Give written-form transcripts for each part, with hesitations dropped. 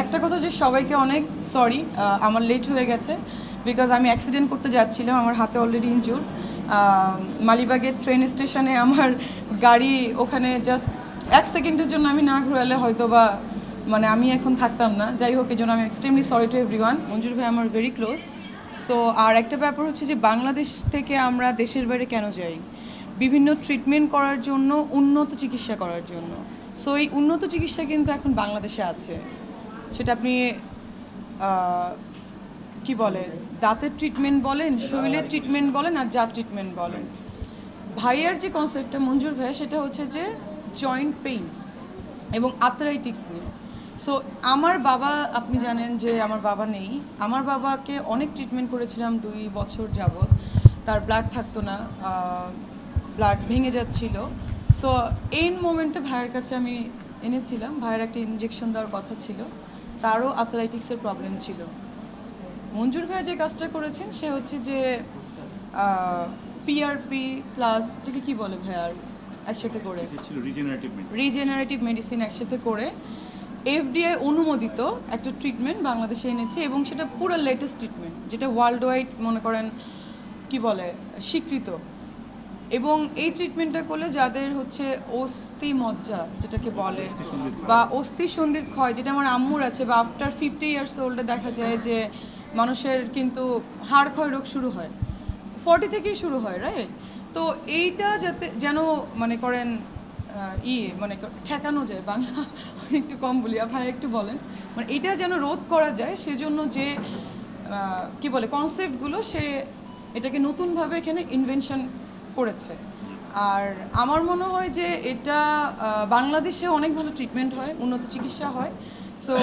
একটা কথা যে সবাইকে অনেক সরি, আমার লেট হয়ে গেছে বিকজ আমি অ্যাক্সিডেন্ট করতে যাচ্ছিলাম, আমার হাতে অলরেডি ইনজুর। মালিবাগের ট্রেন স্টেশনে আমার গাড়ি ওখানে জাস্ট 1 সেকেন্ডের জন্য আমি না ঘুরালে হয়তো বা মানে আমি এখন থাকতাম না। যাই হোক, এই জন্য আমি এক্সট্রিমলি সরি টু এভরিওয়ান। মঞ্জুর ভাই আমার ভেরি ক্লোজ। সো আর একটা ব্যাপার হচ্ছে যে বাংলাদেশ থেকে আমরা দেশের বাইরে কেন যাই? বিভিন্ন ট্রিটমেন্ট করার জন্য, উন্নত চিকিৎসা করার জন্য। সো এই উন্নত চিকিৎসা কিন্তু এখন বাংলাদেশে আছে। সেটা আপনি কি বলে দাঁতের ট্রিটমেন্ট বলেন, শরীরের ট্রিটমেন্ট বলেন, আর যা ট্রিটমেন্ট বলেন। ভাইয়ার যে কনসেপ্টটা মঞ্জুর ভাই, সেটা হচ্ছে যে জয়েন্ট পেইন এবং আর্থ্রাইটিস নিয়ে। সো আমার বাবা, আপনি জানেন যে আমার বাবা নেই। আমার বাবাকে অনেক ট্রিটমেন্ট করেছিলাম 2 বছর যাবৎ। তার ব্লাড থাকতো না, ব্লাড ভেঙে যাচ্ছিল। সো এই মোমেন্টে ভাইয়ের কাছে আমি এনেছিলাম। ভাইয়ের একটা ইনজেকশন দেওয়ার কথা ছিল, তারও আর্থ্রাইটিক্সের প্রবলেম ছিল। মঞ্জুর ভাই যে কাজটা করেছেন সে হচ্ছে যে পিআরপি প্লাস এটাকে কী বলে ভাইয়ার, একসাথে করে রিজেনারেটিভ মেডিসিন একসাথে করে এফডিআই অনুমোদিত একটা ট্রিটমেন্ট বাংলাদেশে এনেছে, এবং সেটা পুরো লেটেস্ট ট্রিটমেন্ট, যেটা ওয়ার্ল্ড ওয়াইড মনে করেন কি বলে স্বীকৃত। এবং এই ট্রিটমেন্টটা করলে যাদের হচ্ছে অস্থি মজ্জা যেটাকে বলে, বা অস্থি সন্ধির ক্ষয়, যেটা আমার আম্মুর আছে, বা আফটার 50 ইয়ার্স ওল্ডে দেখা যায় যে মানুষের কিন্তু হাড় ক্ষয় রোগ শুরু হয়, 40 থেকেই শুরু হয়, রাইট? তো এইটা যাতে যেন মনে করেন মানে ঠেকানো যায়, বাংলা একটু কম বলি, ভাই একটু বলেন, মানে এটা যেন রোধ করা যায়, সেজন্য যে কি বলে কনসেপ্টগুলো সে এটাকে নতুনভাবে এখানে ইনভেনশন করেছে। আর আমার মনে হয় যে এটা বাংলাদেশে অনেক ভালো ট্রিটমেন্ট হয়, উন্নত চিকিৎসা হয়। সো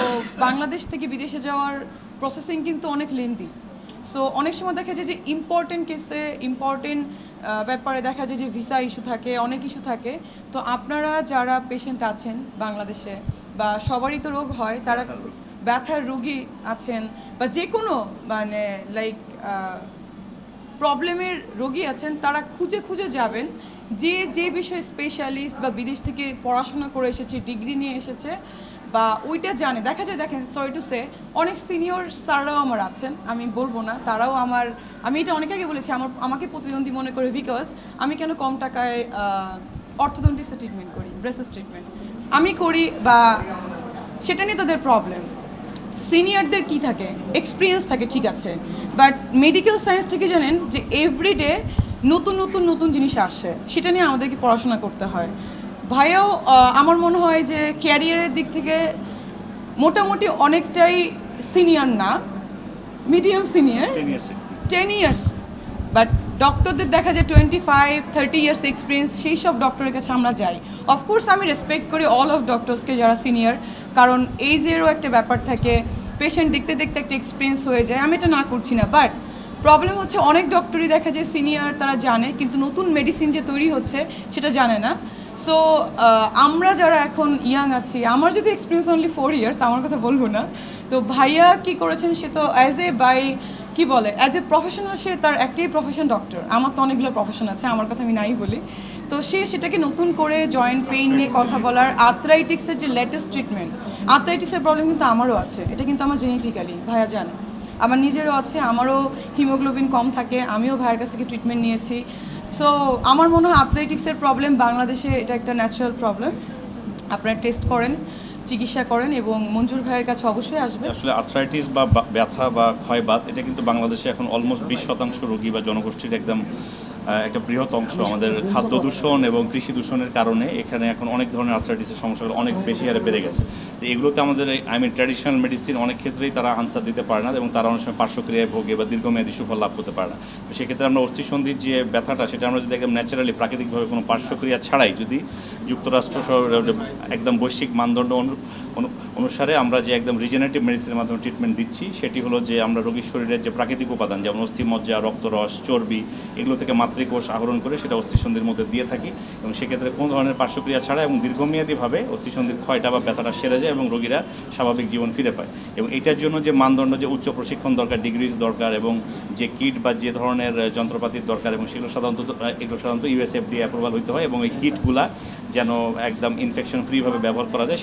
বাংলাদেশ থেকে বিদেশে যাওয়ার প্রসেসিং কিন্তু অনেক লেন্দি। সো অনেক সময় দেখা যায় যে ইম্পর্টেন্ট কেসে, ইম্পর্টেন্ট ব্যাপারে দেখা যায় যে ভিসা ইস্যু থাকে, অনেক ইস্যু থাকে। তো আপনারা যারা পেশেন্ট আছেন বাংলাদেশে, বা সবারই তো রোগ হয়, তারা ব্যথার রোগী আছেন, বা যে কোনো মানে লাইক প্রবলেমের রোগী আছেন, তারা খুঁজে খুঁজে যাবেন যে যে বিষয়ে স্পেশালিস্ট বা বিদেশ থেকে পড়াশোনা করে এসেছে, ডিগ্রি নিয়ে এসেছে, বা ওইটা জানে। দেখা যায়, দেখেন সরি টু সে, অনেক সিনিয়র স্যাররাও আমার আছেন, আমি বলবো না, তারাও আমি এটা অনেক আগে বলেছি, আমাকে প্রতিদ্বন্দ্বী মনে করে, বিকজ আমি কেন কম টাকায় অর্থোডন্টিক্সের ট্রিটমেন্ট করি, ব্রেসেস ট্রিটমেন্ট আমি করি, বা সেটা নিয়ে তাদের প্রবলেম। সিনিয়রদের কি থাকে, এক্সপিরিয়েন্স থাকে, ঠিক আছে, বাট মেডিকেল সায়েন্স থেকে জানেন যে এভরিডে নতুন নতুন নতুন জিনিস আসে, সেটা নিয়ে আমাদেরকে পড়াশোনা করতে হয়। ভাইয়াও আমার মনে হয় যে ক্যারিয়ারের দিক থেকে মোটামুটি অনেকটাই সিনিয়র না, মিডিয়াম সিনিয়র, 10 ইয়ার্স। বাট ডক্টরদের দেখা যায় 25-30 ইয়ার্স এক্সপিরিয়েন্স, সেই সব ডক্টরের কাছে আমরা যাই। অফকোর্স আমি রেসপেক্ট করি অল অফ ডক্টরসকে যারা সিনিয়র, কারণ এইজেরও একটা ব্যাপার থাকে, পেশেন্ট দেখতে দেখতে একটা এক্সপিরিয়েন্স হয়ে যায়, আমি এটা না করছি না। বাট প্রবলেম হচ্ছে অনেক ডক্টরই দেখা যায় সিনিয়র, তারা জানে, কিন্তু নতুন মেডিসিন যে তৈরি হচ্ছে সেটা জানে না। সো আমরা যারা এখন ইয়াং আছি, আমার যদি এক্সপিরিয়েন্স অনলি 4 ইয়ার্স, আমার কথা বলবো না। তো ভাইয়া কি করেছেন, সে তো অ্যাজ এ প্রফেশনাল, সে তার একটাই প্রফেশন ডক্টর। আমার তো অনেকগুলো প্রফেশন আছে, আমার কথা আমি নাই বলি। তো সে সেটাকে নতুন করে জয়েন্ট পেইন নিয়ে কথা বলার, আর্থ্রাইটিক্সের যে লেটেস্ট ট্রিটমেন্ট, আর্থ্রাইটিসের প্রবলেম কিন্তু আমারও আছে, এটা কিন্তু আমার জেনেটিক্যালি, ভাইয়া জানে, আমার নিজেরও আছে, আমারও হিমোগ্লোবিন কম থাকে, আমিও ভাইয়ের কাছ থেকে ট্রিটমেন্ট নিয়েছি। সো আমার মনে হয় আর্থ্রাইটিক্সের প্রবলেম বাংলাদেশে এটা একটা ন্যাচারাল প্রবলেম। আপনারা টেস্ট করেন, চিকিৎসা করেন, এবং মঞ্জুর ভাইয়ের কাছে অবশ্যই আসবে। আসলে আর্থ্রাইটিস বা ব্যথা বা ক্ষয়বাত, এটা কিন্তু বাংলাদেশে এখন অলমোস্ট 20% রোগী বা জনগোষ্ঠীর একদম একটা বৃহৎ অংশ। আমাদের খাদ্য দূষণ এবং কৃষি দূষণের কারণে এখানে এখন অনেক ধরনের আর্থ্রাইটিসের সমস্যাগুলো অনেক বেশি হারে বেড়ে গেছে। তো এগুলোতে আমাদের ট্র্যাডিশনাল মেডিসিন অনেক ক্ষেত্রেই তারা আনসার দিতে পারে না, এবং তারা অনেক সময় পার্শ্বক্রিয়ায় ভোগে বা দীর্ঘমেয়াদী সুফল লাভ করতে পারে না। তো সেক্ষেত্রে আমরা অস্থিসন্ধির যে ব্যথাটা, সেটা আমরা যদি একদম ন্যাচারালি, প্রাকৃতিকভাবে কোনো পার্শ্বক্রিয়া ছাড়াই, যদি যুক্তরাষ্ট্র একদম বৈশ্বিক মানদণ্ড অনুসারে আমরা যে একদম রিজেনারেটিভ মেডিসিনের মাধ্যমে ট্রিটমেন্ট দিচ্ছি, সেটি হলো যে আমরা রোগীর শরীরের যে প্রাকৃতিক উপাদান, যেমন অস্থিমজ্জা, রক্তরস, চর্বি, এগুলো থেকে মাতৃকোষ আহরণ করে সেটা অস্থিসন্ধির মধ্যে দিয়ে থাকি, এবং সেক্ষেত্রে কোনো ধরনের পার্শ্বক্রিয়া ছাড়া এবং দীর্ঘমেয়াদীভাবে অস্থিসন্ধির ক্ষয়টা বা ব্যথাটা সেরে যায় এবং রোগীরা স্বাভাবিক জীবন ফিরে পায়। এবং এটার জন্য যে মানদণ্ড, যে উচ্চ প্রশিক্ষণ দরকার, ডিগ্রিজ দরকার, এবং যে কিট বা যে ধরনের যন্ত্রপাতির দরকার, এবং সেগুলো সাধারণত ইউএসএফডিএ অ্যাপ্রুভাল হইতে হয়, এবং এই কিটগুলা যেন একদম ইনফেকশন ফ্রিভাবে ব্যবহার করা যায়।